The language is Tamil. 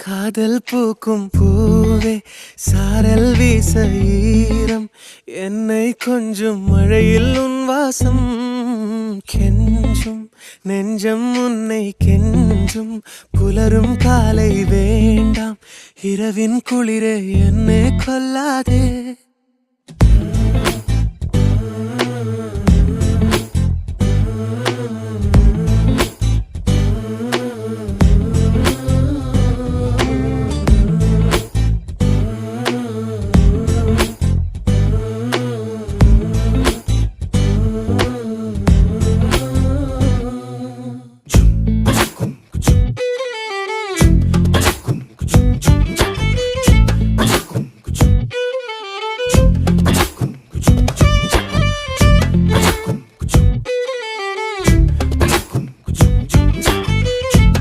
காதல் பூக்கும் பூவே சாரல் வீச ஈரம் என்னை கொஞ்சம் மழையில் உன் வாசம் கெஞ்சும் நெஞ்சம் உன்னை கெஞ்சும் புலரும் காலை வேண்டாம் இரவின் குளிரே என்னை கொல்லாதே